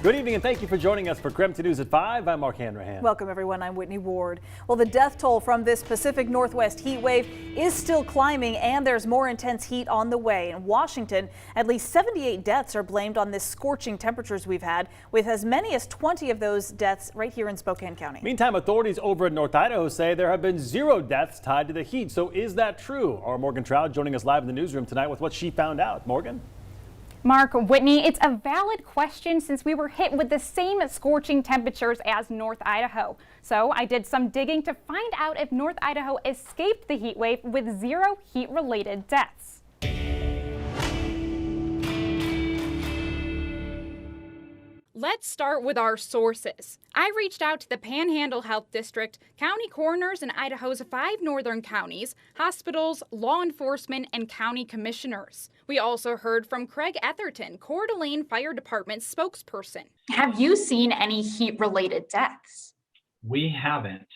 Good evening and thank you for joining us for KREM 2 News at 5. I'm Mark Hanrahan. Welcome everyone, I'm Whitney Ward. Well, the death toll from this Pacific Northwest heat wave is still climbing and there's more intense heat on the way. In Washington, at least 78 deaths are blamed on this scorching temperatures we've had, with as many as 20 of those deaths right here in Spokane County. Meantime, authorities over in North Idaho say there have been 0 deaths tied to the heat. So is that true? Our Morgan Trout joining us live in the newsroom tonight with what she found out. Morgan? Mark, Whitney, it's a valid question since we were hit with the same scorching temperatures as North Idaho. So I did some digging to find out if North Idaho escaped the heat wave with 0 heat-related deaths. Let's start with our sources. I reached out to the Panhandle Health District, county coroners in Idaho's 5 northern counties, hospitals, law enforcement, and county commissioners. We also heard from Craig Etherton, Coeur d'Alene Fire Department spokesperson. Have you seen any heat-related deaths? We haven't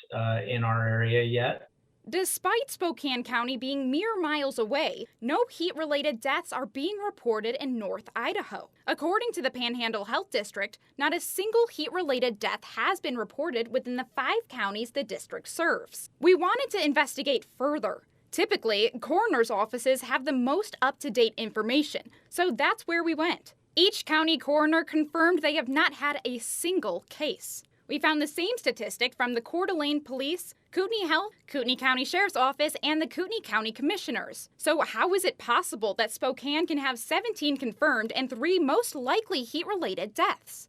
in our area yet. Despite Spokane County being mere miles away, no heat-related deaths are being reported in North Idaho. According to the Panhandle Health District, not a single heat-related death has been reported within the 5 counties the district serves. We wanted to investigate further. Typically, coroner's offices have the most up-to-date information, so that's where we went. Each county coroner confirmed they have not had a single case. We found the same statistic from the Coeur d'Alene Police, Kootenai Health, Kootenai County Sheriff's Office, and the Kootenai County Commissioners. So how is it possible that Spokane can have 17 confirmed and 3 most likely heat-related deaths?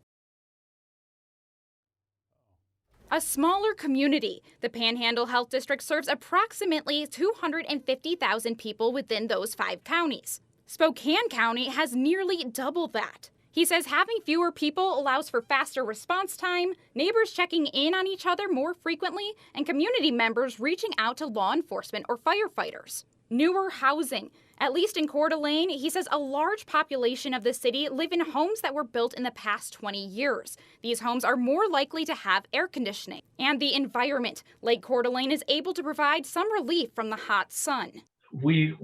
A smaller community, the Panhandle Health District serves approximately 250,000 people within those 5 counties. Spokane County has nearly double that. He says having fewer people allows for faster response time, neighbors checking in on each other more frequently, and community members reaching out to law enforcement or firefighters. Newer housing. At least in Coeur d'Alene, he says a large population of the city live in homes that were built in the past 20 years. These homes are more likely to have air conditioning. And the environment. Lake Coeur d'Alene is able to provide some relief from the hot sun. We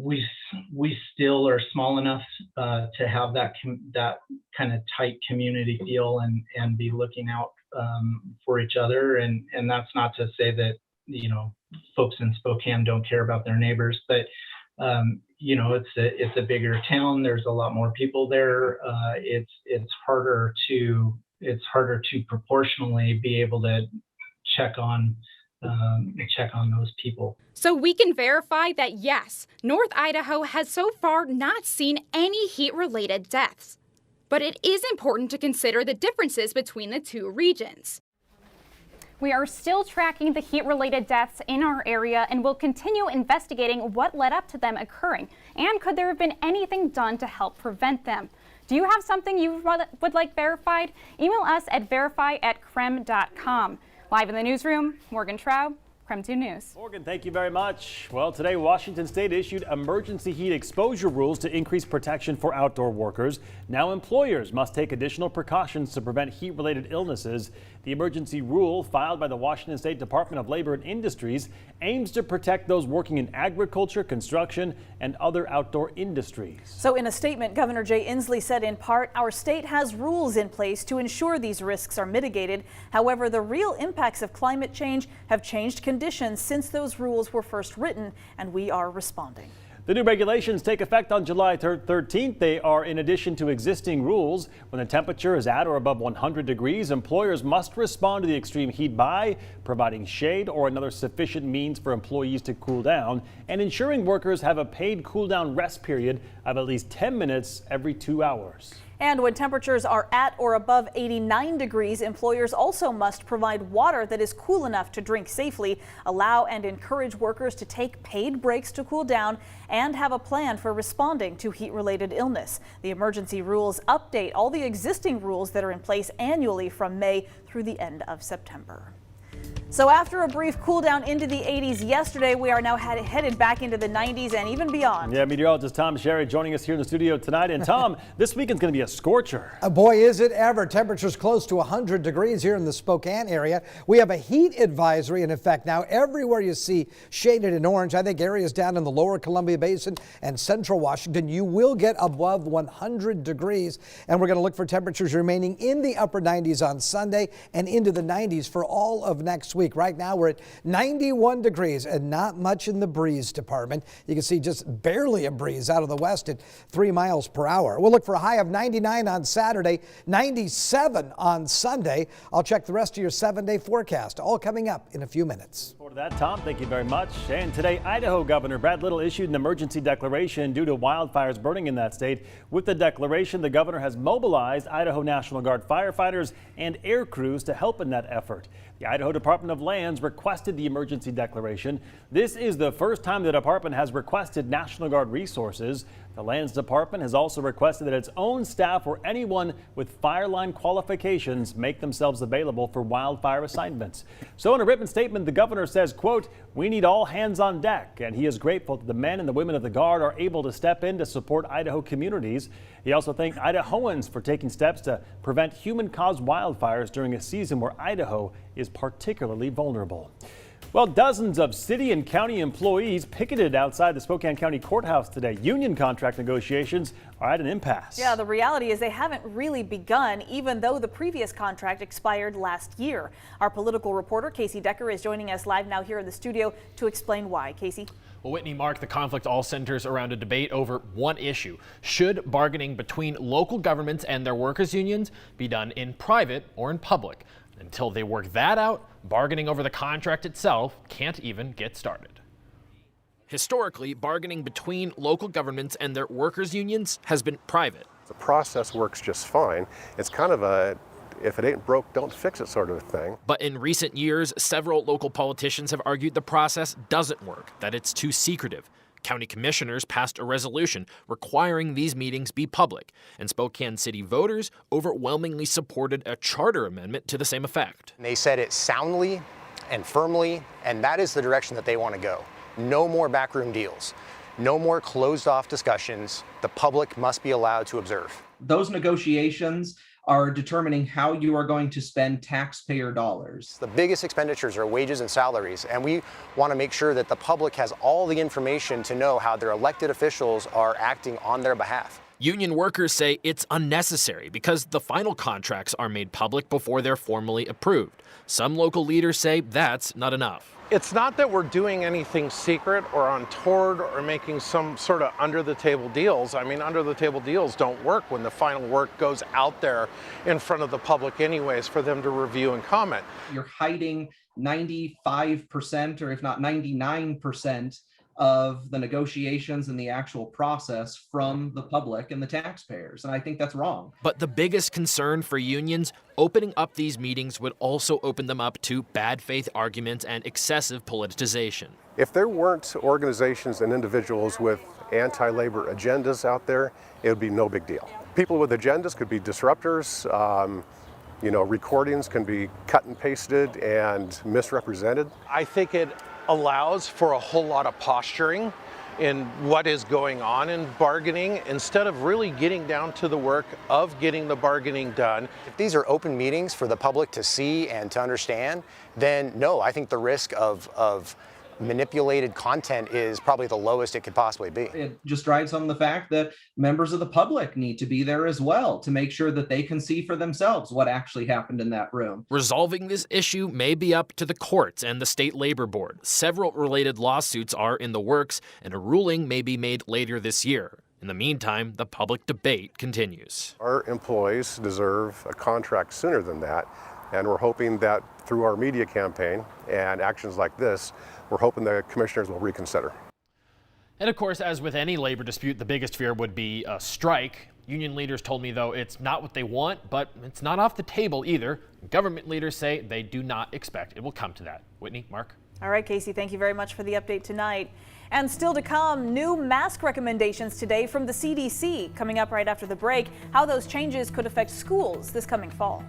still are small enough to have that kind of tight community feel and be looking out for each other. And that's not to say that, you know, folks in Spokane don't care about their neighbors, but you know, it's a bigger town. There's a lot more people there. It's harder to proportionally be able to check on those people. So we can verify that yes, North Idaho has so far not seen any heat-related deaths. But it is important to consider the differences between the 2 regions. We are still tracking the heat-related deaths in our area and will continue investigating what led up to them occurring and could there have been anything done to help prevent them. Do you have something you would like verified? Email us at verify@krem.com. Live in the newsroom, Morgan Trout, KREM 2 News. Morgan, thank you very much. Well, today Washington State issued emergency heat exposure rules to increase protection for outdoor workers. Now employers must take additional precautions to prevent heat-related illnesses. The emergency rule, filed by the Washington State Department of Labor and Industries, aims to protect those working in agriculture, construction, and other outdoor industries. So in a statement, Governor Jay Inslee said in part, our state has rules in place to ensure these risks are mitigated. However, the real impacts of climate change have changed conditions since those rules were first written, and we are responding. The new regulations take effect on July 13th. They are in addition to existing rules. When the temperature is at or above 100 degrees, employers must respond to the extreme heat by providing shade or another sufficient means for employees to cool down and ensuring workers have a paid cool down rest period of at least 10 minutes every 2 hours. And when temperatures are at or above 89 degrees, employers also must provide water that is cool enough to drink safely, allow and encourage workers to take paid breaks to cool down, and have a plan for responding to heat-related illness. The emergency rules update all the existing rules that are in place annually from May through the end of September. So after a brief cool down into the 80s yesterday, we are now headed back into the 90s and even beyond. Yeah, meteorologist Tom Sherry joining us here in the studio tonight. And Tom, this weekend's going to be a scorcher. Boy, is it ever. Temperatures close to 100 degrees here in the Spokane area. We have a heat advisory in effect now. Everywhere you see shaded in orange, I think areas down in the lower Columbia Basin and central Washington, you will get above 100 degrees. And we're going to look for temperatures remaining in the upper 90s on Sunday and into the 90s for all of next week. Right now we're at 91 degrees and not much in the breeze department. You can see just barely a breeze out of the west at 3 miles per hour. We'll look for a high of 99 on Saturday, 97 on Sunday. I'll check the rest of your 7-day forecast, all coming up in a few minutes. For that, Tom, thank you very much. And today, Idaho Governor Brad Little issued an emergency declaration due to wildfires burning in that state. With the declaration, the governor has mobilized Idaho National Guard firefighters and air crews to help in that effort. The Idaho Department of Lands requested the emergency declaration. This is the first time the department has requested National Guard resources. The Lands Department has also requested that its own staff or anyone with fire line qualifications make themselves available for wildfire assignments. So in a written statement, the governor says, quote, "We need all hands on deck," and he is grateful that the men and the women of the Guard are able to step in to support Idaho communities. He also thanked Idahoans for taking steps to prevent human-caused wildfires during a season where Idaho is particularly vulnerable. Well, dozens of city and county employees picketed outside the Spokane County Courthouse today. Union contract negotiations are at an impasse. Yeah, the reality is they haven't really begun, even though the previous contract expired last year. Our political reporter, Casey Decker, is joining us live now here in the studio to explain why. Casey? Well, Whitney, Mark, the conflict all centers around a debate over one issue. Should bargaining between local governments and their workers' unions be done in private or in public? Until they work that out, bargaining over the contract itself can't even get started. Historically, bargaining between local governments and their workers' unions has been private. The process works just fine. It's kind of a if it ain't broke, don't fix it sort of a thing. But in recent years, several local politicians have argued the process doesn't work, that it's too secretive. County commissioners passed a resolution requiring these meetings be public, and Spokane City voters overwhelmingly supported a charter amendment to the same effect. They said it soundly and firmly, and that is the direction that they want to go. No more backroom deals, no more closed-off discussions. The public must be allowed to observe. Those negotiations are determining how you are going to spend taxpayer dollars. The biggest expenditures are wages and salaries, and we want to make sure that the public has all the information to know how their elected officials are acting on their behalf. Union workers say it's unnecessary because the final contracts are made public before they're formally approved. Some local leaders say that's not enough. It's not that we're doing anything secret or untoward or making some sort of under-the-table deals. I mean, under-the-table deals don't work when the final work goes out there in front of the public anyways for them to review and comment. You're hiding 95% or if not 99% of the negotiations and the actual process from the public and the taxpayers. And I think that's wrong. But the biggest concern for unions, opening up these meetings would also open them up to bad faith arguments and excessive politicization. If there weren't organizations and individuals with anti-labor agendas out there, it would be no big deal. People with agendas could be disruptors. Recordings can be cut and pasted and misrepresented. I think it allows for a whole lot of posturing in what is going on in bargaining instead of really getting down to the work of getting the bargaining done. If these are open meetings for the public to see and to understand, then no, I think the risk of manipulated content is probably the lowest it could possibly be. It just drives home the fact that members of the public need to be there as well to make sure that they can see for themselves what actually happened in that room. Resolving this issue may be up to the courts and the state labor board. Several related lawsuits are in the works, and a ruling may be made later this year. In the meantime, the public debate continues. Our employees deserve a contract sooner than that, and we're hoping that through our media campaign and actions like this, we're hoping the commissioners will reconsider. And of course, as with any labor dispute, the biggest fear would be a strike. Union leaders told me, though, it's not what they want, but it's not off the table either. Government leaders say they do not expect it will come to that. Whitney, Mark? All right, Casey, thank you very much for the update tonight. And still to come, new mask recommendations today from the CDC. Coming up right after the break, how those changes could affect schools this coming fall.